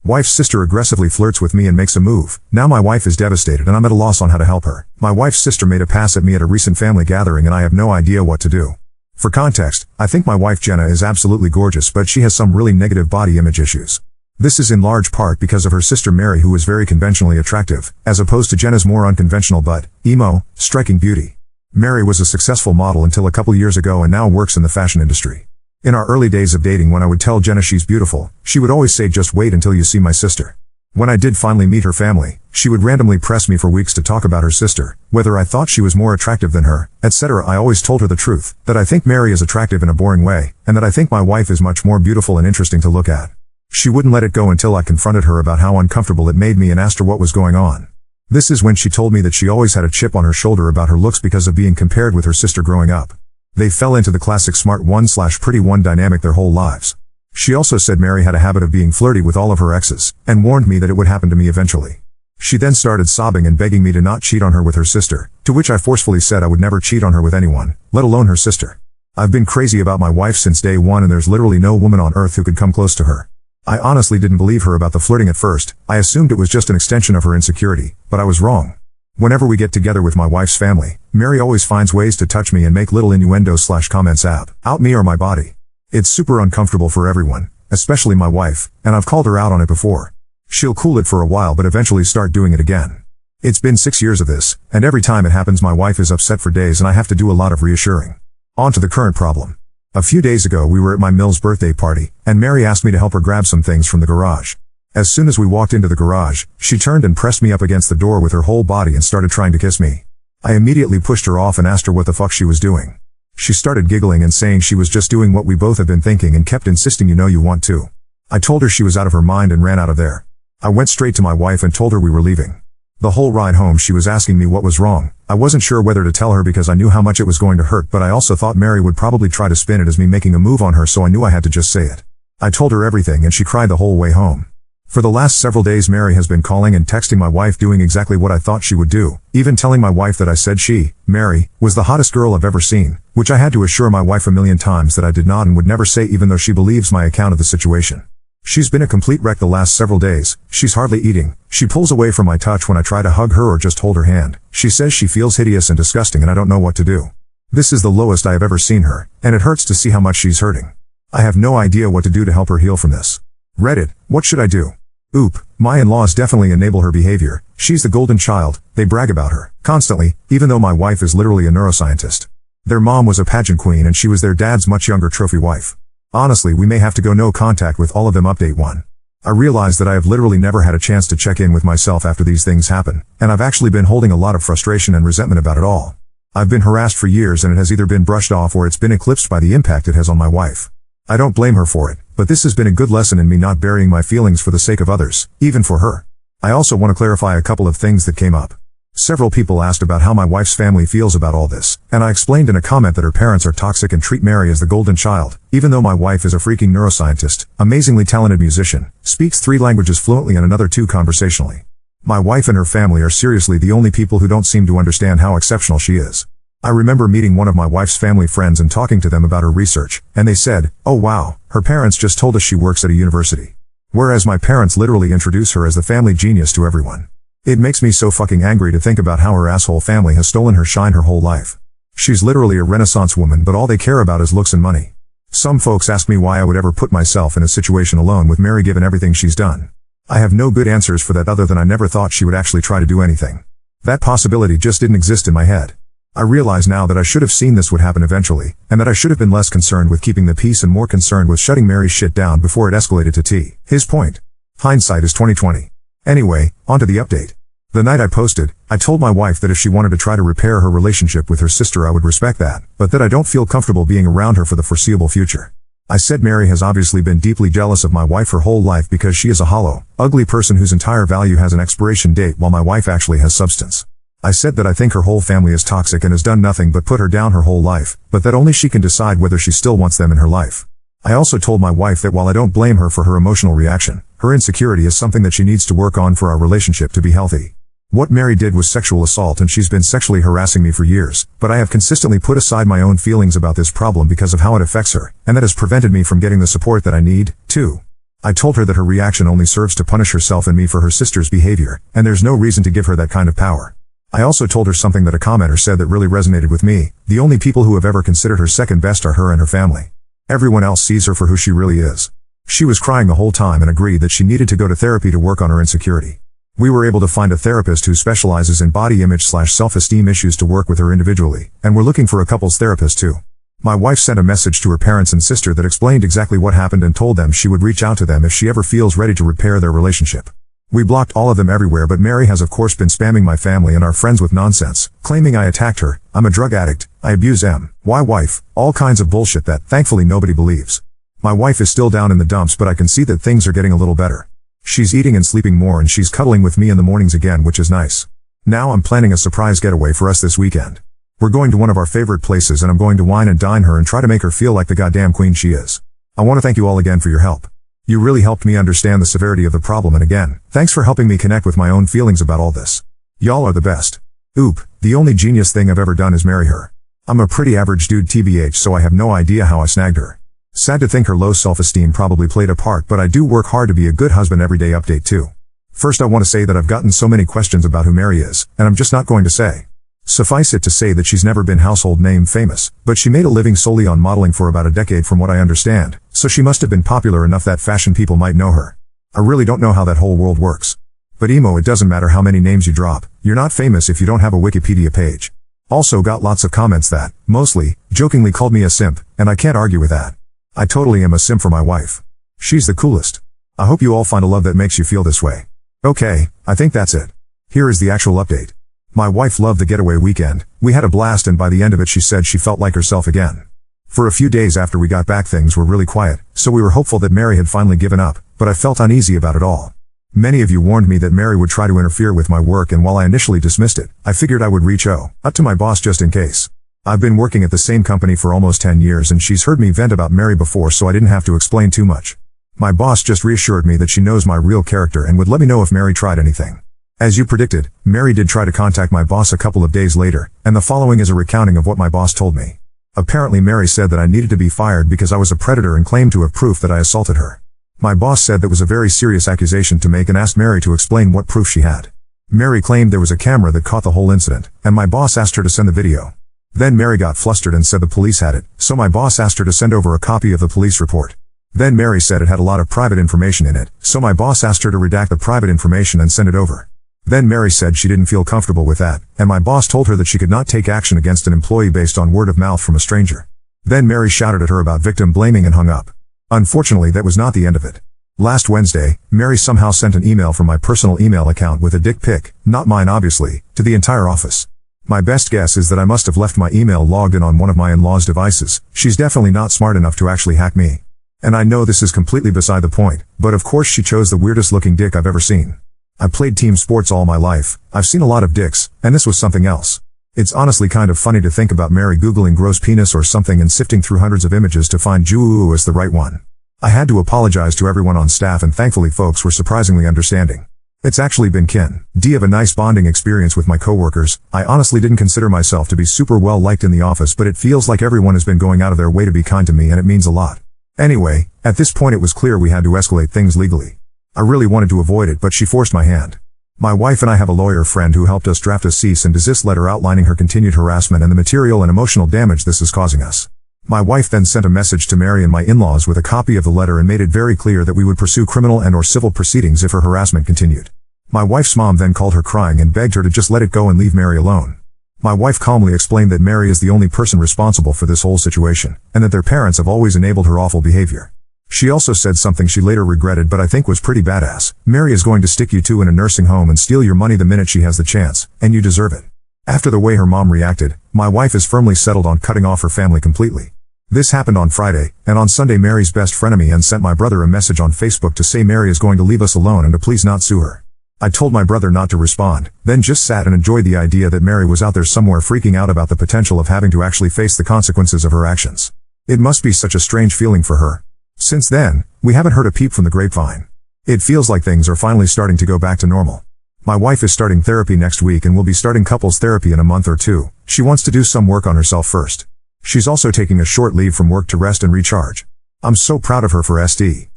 Wife's sister aggressively flirts with me and makes a move. Now my wife is devastated and I'm at a loss on how to help her. My wife's sister made a pass at me at a recent family gathering and I have no idea what to do. For context, I think my wife Jenna is absolutely gorgeous, but she has some really negative body image issues. This is in large part because of her sister Mary, who is very conventionally attractive, as opposed to Jenna's more unconventional but, emo, striking beauty. Mary was a successful model until a couple years ago and now works in the fashion industry. In our early days of dating, when I would tell Jenna she's beautiful, she would always say, "Just wait until you see my sister." When I did finally meet her family, she would randomly press me for weeks to talk about her sister, whether I thought she was more attractive than her, etc. I always told her the truth, that I think Mary is attractive in a boring way, and that I think my wife is much more beautiful and interesting to look at. She wouldn't let it go until I confronted her about how uncomfortable it made me and asked her what was going on. This is when she told me that she always had a chip on her shoulder about her looks because of being compared with her sister growing up. They fell into the classic smart one/pretty one dynamic their whole lives. She also said Mary had a habit of being flirty with all of her exes, and warned me that it would happen to me eventually. She then started sobbing and begging me to not cheat on her with her sister, to which I forcefully said I would never cheat on her with anyone, let alone her sister. I've been crazy about my wife since day one and there's literally no woman on earth who could come close to her. I honestly didn't believe her about the flirting at first. I assumed it was just an extension of her insecurity, but I was wrong. Whenever we get together with my wife's family, Mary always finds ways to touch me and make little innuendos/comments about me or my body. It's super uncomfortable for everyone, especially my wife, and I've called her out on it before. She'll cool it for a while but eventually start doing it again. It's been 6 years of this, and every time it happens my wife is upset for days and I have to do a lot of reassuring. On to the current problem. A few days ago we were at my Mill's birthday party, and Mary asked me to help her grab some things from the garage. As soon as we walked into the garage, she turned and pressed me up against the door with her whole body and started trying to kiss me. I immediately pushed her off and asked her what the fuck she was doing. She started giggling and saying she was just doing what we both had been thinking and kept insisting, "You know you want to." I told her she was out of her mind and ran out of there. I went straight to my wife and told her we were leaving. The whole ride home she was asking me what was wrong. I wasn't sure whether to tell her because I knew how much it was going to hurt, but I also thought Mary would probably try to spin it as me making a move on her, so I knew I had to just say it. I told her everything and she cried the whole way home. For the last several days Mary has been calling and texting my wife doing exactly what I thought she would do, even telling my wife that I said she, Mary, was the hottest girl I've ever seen, which I had to assure my wife a million times that I did not and would never say, even though she believes my account of the situation. She's been a complete wreck the last several days. She's hardly eating. She pulls away from my touch when I try to hug her or just hold her hand. She says she feels hideous and disgusting and I don't know what to do. This is the lowest I have ever seen her, and it hurts to see how much she's hurting. I have no idea what to do to help her heal from this. Reddit, what should I do? Oop, my in-laws definitely enable her behavior. She's the golden child. They brag about her constantly, even though my wife is literally a neuroscientist. Their mom was a pageant queen and she was their dad's much younger trophy wife. Honestly, we may have to go no contact with all of them. Update 1. I realize that I have literally never had a chance to check in with myself after these things happen, and I've actually been holding a lot of frustration and resentment about it all. I've been harassed for years and it has either been brushed off or it's been eclipsed by the impact it has on my wife. I don't blame her for it, but this has been a good lesson in me not burying my feelings for the sake of others, even for her. I also want to clarify a couple of things that came up. Several people asked about how my wife's family feels about all this, and I explained in a comment that her parents are toxic and treat Mary as the golden child, even though my wife is a freaking neuroscientist, amazingly talented musician, speaks 3 languages fluently and another 2 conversationally. My wife and her family are seriously the only people who don't seem to understand how exceptional she is. I remember meeting one of my wife's family friends and talking to them about her research, and they said, "Oh wow, her parents just told us she works at a university." Whereas my parents literally introduce her as the family genius to everyone. It makes me so fucking angry to think about how her asshole family has stolen her shine her whole life. She's literally a Renaissance woman, but all they care about is looks and money. Some folks ask me why I would ever put myself in a situation alone with Mary given everything she's done. I have no good answers for that other than I never thought she would actually try to do anything. That possibility just didn't exist in my head. I realize now that I should have seen this would happen eventually, and that I should have been less concerned with keeping the peace and more concerned with shutting Mary's shit down before it escalated to T. His point. Hindsight is 20/20. Anyway, onto the update. The night I posted, I told my wife that if she wanted to try to repair her relationship with her sister I would respect that, but that I don't feel comfortable being around her for the foreseeable future. I said Mary has obviously been deeply jealous of my wife her whole life because she is a hollow, ugly person whose entire value has an expiration date while my wife actually has substance. I said that I think her whole family is toxic and has done nothing but put her down her whole life, but that only she can decide whether she still wants them in her life. I also told my wife that while I don't blame her for her emotional reaction, her insecurity is something that she needs to work on for our relationship to be healthy. What Mary did was sexual assault and she's been sexually harassing me for years, but I have consistently put aside my own feelings about this problem because of how it affects her, and that has prevented me from getting the support that I need, too. I told her that her reaction only serves to punish herself and me for her sister's behavior, and there's no reason to give her that kind of power. I also told her something that a commenter said that really resonated with me. The only people who have ever considered her second best are her and her family. Everyone else sees her for who she really is. She was crying the whole time and agreed that she needed to go to therapy to work on her insecurity. We were able to find a therapist who specializes in body image/self-esteem issues to work with her individually, and we're looking for a couples therapist too. My wife sent a message to her parents and sister that explained exactly what happened and told them she would reach out to them if she ever feels ready to repair their relationship. We blocked all of them everywhere, but Mary has of course been spamming my family and our friends with nonsense, claiming I attacked her, I'm a drug addict, I abuse my wife, all kinds of bullshit that, thankfully, nobody believes. My wife is still down in the dumps, but I can see that things are getting a little better. She's eating and sleeping more and she's cuddling with me in the mornings again, which is nice. Now I'm planning a surprise getaway for us this weekend. We're going to one of our favorite places and I'm going to wine and dine her and try to make her feel like the goddamn queen she is. I want to thank you all again for your help. You really helped me understand the severity of the problem, and again, thanks for helping me connect with my own feelings about all this. Y'all are the best. Oop, the only genius thing I've ever done is marry her. I'm a pretty average dude tbh, so I have no idea how I snagged her. Sad to think her low self-esteem probably played a part, but I do work hard to be a good husband every day. Update 2. First, I want to say that I've gotten so many questions about who Mary is, and I'm just not going to say. Suffice it to say that she's never been household name famous, but she made a living solely on modeling for about a decade from what I understand, so she must have been popular enough that fashion people might know her. I really don't know how that whole world works. But emo, it doesn't matter how many names you drop, you're not famous if you don't have a Wikipedia page. Also got lots of comments that, mostly, jokingly called me a simp, and I can't argue with that. I totally am a simp for my wife. She's the coolest. I hope you all find a love that makes you feel this way. Okay, I think that's it. Here is the actual update. My wife loved the getaway weekend, we had a blast, and by the end of it she said she felt like herself again. For a few days after we got back things were really quiet, so we were hopeful that Mary had finally given up, but I felt uneasy about it all. Many of you warned me that Mary would try to interfere with my work, and while I initially dismissed it, I figured I would reach out to my boss just in case. I've been working at the same company for almost 10 years and she's heard me vent about Mary before, so I didn't have to explain too much. My boss just reassured me that she knows my real character and would let me know if Mary tried anything. As you predicted, Mary did try to contact my boss a couple of days later, and the following is a recounting of what my boss told me. Apparently Mary said that I needed to be fired because I was a predator and claimed to have proof that I assaulted her. My boss said that was a very serious accusation to make and asked Mary to explain what proof she had. Mary claimed there was a camera that caught the whole incident, and my boss asked her to send the video. Then Mary got flustered and said the police had it, so my boss asked her to send over a copy of the police report. Then Mary said it had a lot of private information in it, so my boss asked her to redact the private information and send it over. Then Mary said she didn't feel comfortable with that, and my boss told her that she could not take action against an employee based on word of mouth from a stranger. Then Mary shouted at her about victim blaming and hung up. Unfortunately, that was not the end of it. Last Wednesday, Mary somehow sent an email from my personal email account with a dick pic, not mine obviously, to the entire office. My best guess is that I must have left my email logged in on one of my in-laws' devices. She's definitely not smart enough to actually hack me. And I know this is completely beside the point, but of course she chose the weirdest looking dick I've ever seen. I played team sports all my life, I've seen a lot of dicks, and this was something else. It's honestly kind of funny to think about Mary googling gross penis or something and sifting through hundreds of images to find Juu as the right one. I had to apologize to everyone on staff, and thankfully folks were surprisingly understanding. It's actually been kind of a nice bonding experience with my coworkers. I honestly didn't consider myself to be super well liked in the office, but it feels like everyone has been going out of their way to be kind to me, and it means a lot. Anyway, at this point it was clear we had to escalate things legally. I really wanted to avoid it, but she forced my hand. My wife and I have a lawyer friend who helped us draft a cease and desist letter outlining her continued harassment and the material and emotional damage this is causing us. My wife then sent a message to Mary and my in-laws with a copy of the letter and made it very clear that we would pursue criminal and/or civil proceedings if her harassment continued. My wife's mom then called her crying and begged her to just let it go and leave Mary alone. My wife calmly explained that Mary is the only person responsible for this whole situation, and that their parents have always enabled her awful behavior. She also said something she later regretted but I think was pretty badass. Mary is going to stick you two in a nursing home and steal your money the minute she has the chance, and you deserve it. After the way her mom reacted, my wife is firmly settled on cutting off her family completely. This happened on Friday, and on Sunday Mary's best frenemy and sent my brother a message on Facebook to say Mary is going to leave us alone and to please not sue her. I told my brother not to respond, then just sat and enjoyed the idea that Mary was out there somewhere freaking out about the potential of having to actually face the consequences of her actions. It must be such a strange feeling for her. Since then, we haven't heard a peep from the grapevine. It feels like things are finally starting to go back to normal. My wife is starting therapy next week and will be starting couples therapy in a month or two. She wants to do some work on herself first. She's also taking a short leave from work to rest and recharge. I'm so proud of her for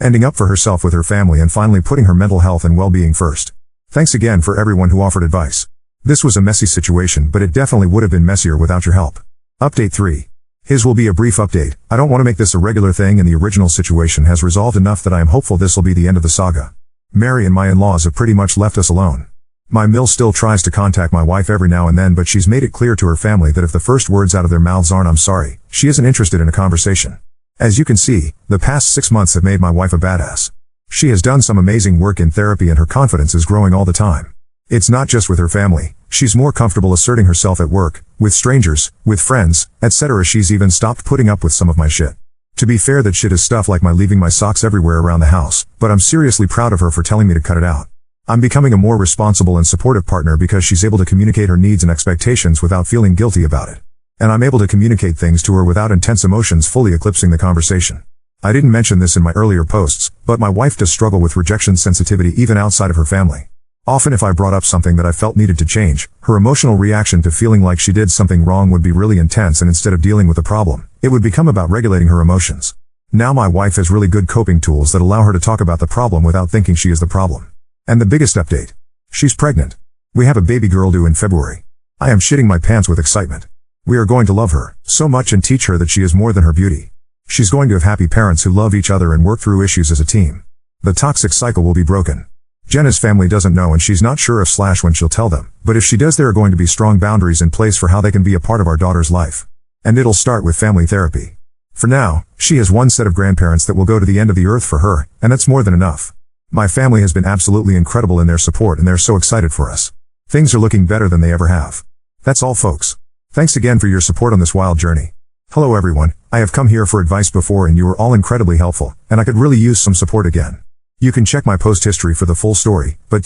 ending up for herself with her family and finally putting her mental health and well-being first. Thanks again for everyone who offered advice. This was a messy situation, but it definitely would have been messier without your help. Update 3. His will be a brief update. I don't want to make this a regular thing, and the original situation has resolved enough that I am hopeful this will be the end of the saga. Mary and my in-laws have pretty much left us alone. My mill still tries to contact my wife every now and then, but she's made it clear to her family that if the first words out of their mouths aren't "I'm sorry," she isn't interested in a conversation. As you can see, the past 6 months have made my wife a badass. She has done some amazing work in therapy and her confidence is growing all the time. It's not just with her family, she's more comfortable asserting herself at work, with strangers, with friends, etc. She's even stopped putting up with some of my shit. To be fair, that shit is stuff like my leaving my socks everywhere around the house, but I'm seriously proud of her for telling me to cut it out. I'm becoming a more responsible and supportive partner because she's able to communicate her needs and expectations without feeling guilty about it. And I'm able to communicate things to her without intense emotions fully eclipsing the conversation. I didn't mention this in my earlier posts, but my wife does struggle with rejection sensitivity even outside of her family. Often if I brought up something that I felt needed to change, her emotional reaction to feeling like she did something wrong would be really intense, and instead of dealing with the problem, it would become about regulating her emotions. Now my wife has really good coping tools that allow her to talk about the problem without thinking she is the problem. And the biggest update. She's pregnant. We have a baby girl due in February. I am shitting my pants with excitement. We are going to love her so much and teach her that she is more than her beauty. She's going to have happy parents who love each other and work through issues as a team. The toxic cycle will be broken. Jenna's family doesn't know, and she's not sure if / when she'll tell them, but if she does, there are going to be strong boundaries in place for how they can be a part of our daughter's life. And it'll start with family therapy. For now, she has one set of grandparents that will go to the end of the earth for her, and that's more than enough. My family has been absolutely incredible in their support, and they're so excited for us. Things are looking better than they ever have. That's all, folks. Thanks again for your support on this wild journey. Hello everyone, I have come here for advice before and you were all incredibly helpful, and I could really use some support again. You can check my post history for the full story, but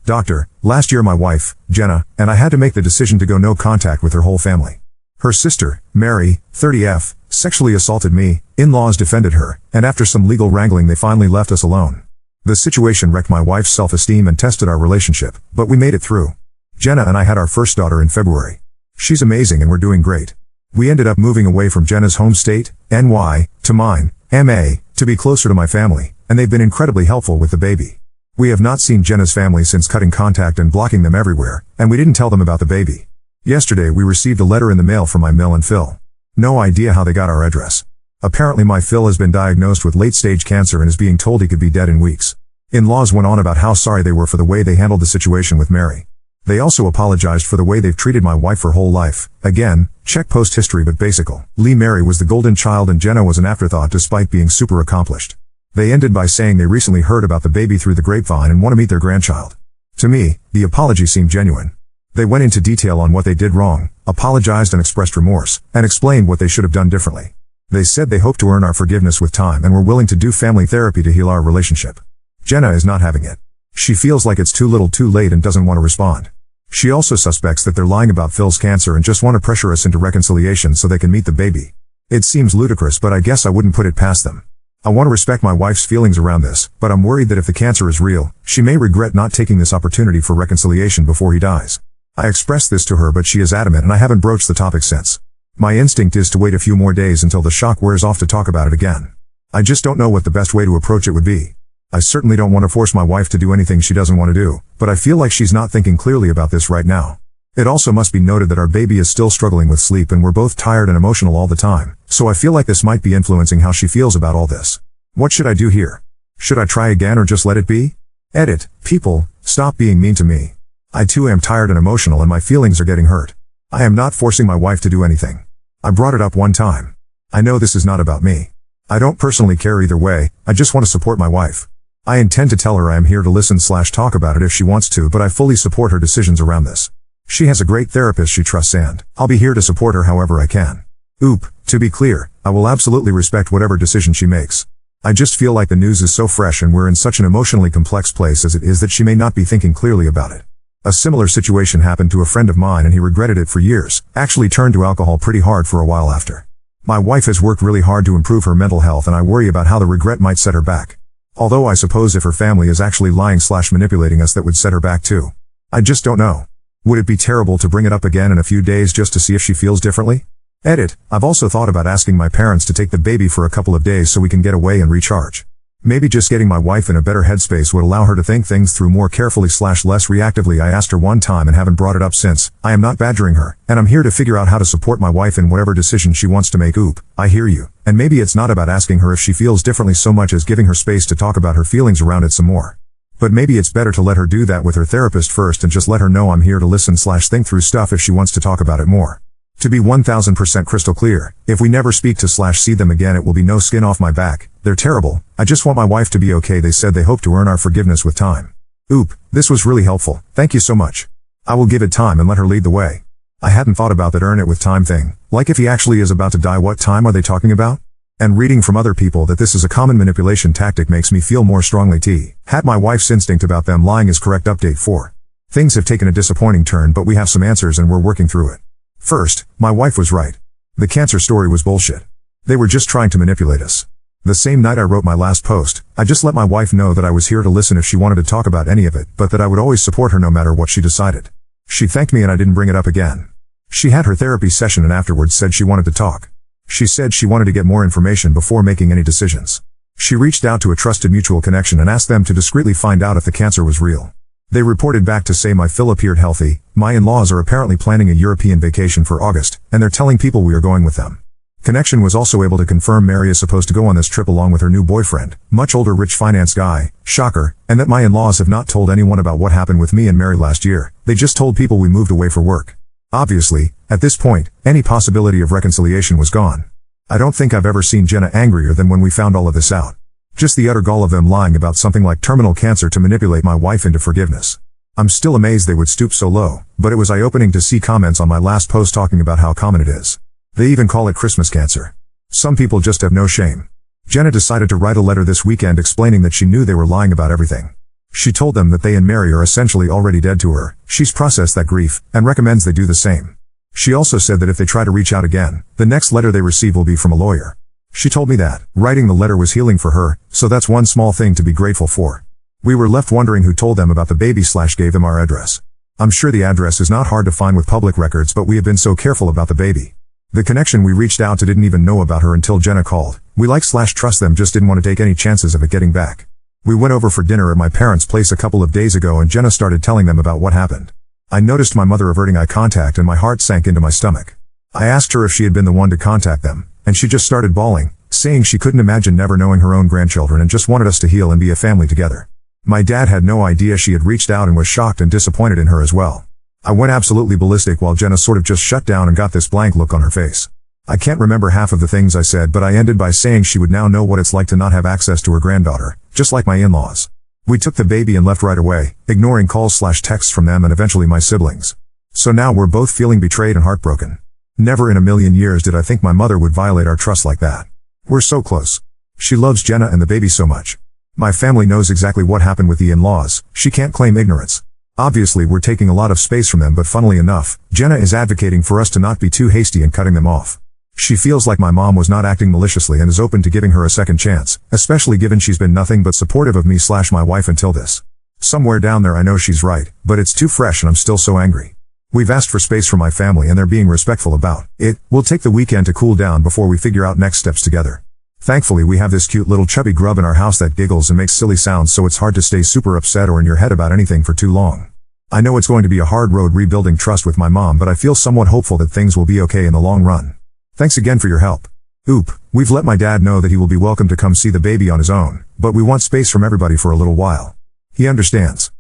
Doctor, last year my wife, Jenna, and I had to make the decision to go no contact with her whole family. Her sister, Mary, 30F, sexually assaulted me, in-laws defended her, and after some legal wrangling they finally left us alone. The situation wrecked my wife's self-esteem and tested our relationship, but we made it through. Jenna and I had our first daughter in February. She's amazing and we're doing great. We ended up moving away from Jenna's home state, NY, to mine, MA, to be closer to my family, and they've been incredibly helpful with the baby. We have not seen Jenna's family since cutting contact and blocking them everywhere, and we didn't tell them about the baby. Yesterday we received a letter in the mail from my mill and Phil. No idea how they got our address. Apparently my Phil has been diagnosed with late-stage cancer and is being told he could be dead in weeks. In-laws went on about how sorry they were for the way they handled the situation with Mary. They also apologized for the way they've treated my wife her whole life. Again, check post history, but basically, Mary was the golden child and Jenna was an afterthought despite being super accomplished. They ended by saying they recently heard about the baby through the grapevine and want to meet their grandchild. To me, the apology seemed genuine. They went into detail on what they did wrong, apologized and expressed remorse, and explained what they should have done differently. They said they hope to earn our forgiveness with time and were willing to do family therapy to heal our relationship. Jenna is not having it. She feels like it's too little too late and doesn't want to respond. She also suspects that they're lying about Phil's cancer and just want to pressure us into reconciliation so they can meet the baby. It seems ludicrous, but I guess I wouldn't put it past them. I want to respect my wife's feelings around this, but I'm worried that if the cancer is real, she may regret not taking this opportunity for reconciliation before he dies. I expressed this to her, but she is adamant and I haven't broached the topic since. My instinct is to wait a few more days until the shock wears off to talk about it again. I just don't know what the best way to approach it would be. I certainly don't want to force my wife to do anything she doesn't want to do, but I feel like she's not thinking clearly about this right now. It also must be noted that our baby is still struggling with sleep and we're both tired and emotional all the time, so I feel like this might be influencing how she feels about all this. What should I do here? Should I try again or just let it be? Edit, people, stop being mean to me. I too am tired and emotional and my feelings are getting hurt. I am not forcing my wife to do anything. I brought it up one time. I know this is not about me. I don't personally care either way, I just want to support my wife. I intend to tell her I am here to listen / talk about it if she wants to, but I fully support her decisions around this. She has a great therapist she trusts and I'll be here to support her however I can. To be clear, I will absolutely respect whatever decision she makes. I just feel like the news is so fresh and we're in such an emotionally complex place as it is that she may not be thinking clearly about it. A similar situation happened to a friend of mine and he regretted it for years, actually turned to alcohol pretty hard for a while after. My wife has worked really hard to improve her mental health and I worry about how the regret might set her back. Although I suppose if her family is actually lying / manipulating us, that would set her back too. I just don't know. Would it be terrible to bring it up again in a few days just to see if she feels differently? Edit, I've also thought about asking my parents to take the baby for a couple of days so we can get away and recharge. Maybe just getting my wife in a better headspace would allow her to think things through more carefully / less reactively. I asked her one time and haven't brought it up since. I am not badgering her, and I'm here to figure out how to support my wife in whatever decision she wants to make. Oop, I hear you. And maybe it's not about asking her if she feels differently so much as giving her space to talk about her feelings around it some more. But maybe it's better to let her do that with her therapist first and just let her know I'm here to listen / think through stuff if she wants to talk about it more. To be 1000% crystal clear, if we never speak to / see them again, it will be no skin off my back. They're terrible. I just want my wife to be okay. They said they hope to earn our forgiveness with time. Oop, this was really helpful. Thank you so much. I will give it time and let her lead the way. I hadn't thought about that earn it with time thing. Like if he actually is about to die, what time are they talking about? And reading from other people that this is a common manipulation tactic makes me feel more strongly. Had my wife's instinct about them lying is correct. Update 4. Things have taken a disappointing turn, but we have some answers and we're working through it. First, my wife was right. The cancer story was bullshit. They were just trying to manipulate us. The same night I wrote my last post, I just let my wife know that I was here to listen if she wanted to talk about any of it, but that I would always support her no matter what she decided. She thanked me and I didn't bring it up again. She had her therapy session and afterwards said she wanted to talk. She said she wanted to get more information before making any decisions. She reached out to a trusted mutual connection and asked them to discreetly find out if the cancer was real. They reported back to say my Phil appeared healthy. My in-laws are apparently planning a European vacation for August, and they're telling people we are going with them. Connection was also able to confirm Mary is supposed to go on this trip along with her new boyfriend, much older rich finance guy, shocker, and that my in-laws have not told anyone about what happened with me and Mary last year. They just told people we moved away for work. Obviously, at this point, any possibility of reconciliation was gone. I don't think I've ever seen Jenna angrier than when we found all of this out. Just the utter gall of them lying about something like terminal cancer to manipulate my wife into forgiveness. I'm still amazed they would stoop so low, but it was eye-opening to see comments on my last post talking about how common it is. They even call it Christmas cancer. Some people just have no shame. Jenna decided to write a letter this weekend explaining that she knew they were lying about everything. She told them that they and Mary are essentially already dead to her. She's processed that grief, and recommends they do the same. She also said that if they try to reach out again, the next letter they receive will be from a lawyer. She told me that writing the letter was healing for her, so that's one small thing to be grateful for. We were left wondering who told them about the baby / gave them our address. I'm sure the address is not hard to find with public records, but we have been so careful about the baby. The connection we reached out to didn't even know about her until Jenna called. We like / trust them, just didn't want to take any chances of it getting back. We went over for dinner at my parents' place a couple of days ago and Jenna started telling them about what happened. I noticed my mother averting eye contact and my heart sank into my stomach. I asked her if she had been the one to contact them, and she just started bawling, saying she couldn't imagine never knowing her own grandchildren and just wanted us to heal and be a family together. My dad had no idea she had reached out and was shocked and disappointed in her as well. I went absolutely ballistic while Jenna sort of just shut down and got this blank look on her face. I can't remember half of the things I said, but I ended by saying she would now know what it's like to not have access to her granddaughter, just like my in-laws. We took the baby and left right away, ignoring calls / texts from them and eventually my siblings. So now we're both feeling betrayed and heartbroken. Never in a million years did I think my mother would violate our trust like that. We're so close. She loves Jenna and the baby so much. My family knows exactly what happened with the in-laws. She can't claim ignorance. Obviously we're taking a lot of space from them, but funnily enough, Jenna is advocating for us to not be too hasty in cutting them off. She feels like my mom was not acting maliciously and is open to giving her a second chance, especially given she's been nothing but supportive of me / my wife until this. Somewhere down there I know she's right, but it's too fresh and I'm still so angry. We've asked for space from my family and they're being respectful about it. We'll take the weekend to cool down before we figure out next steps together. Thankfully we have this cute little chubby grub in our house that giggles and makes silly sounds, so it's hard to stay super upset or in your head about anything for too long. I know it's going to be a hard road rebuilding trust with my mom, but I feel somewhat hopeful that things will be okay in the long run. Thanks again for your help. Oop, we've let my dad know that he will be welcome to come see the baby on his own, but we want space from everybody for a little while. He understands.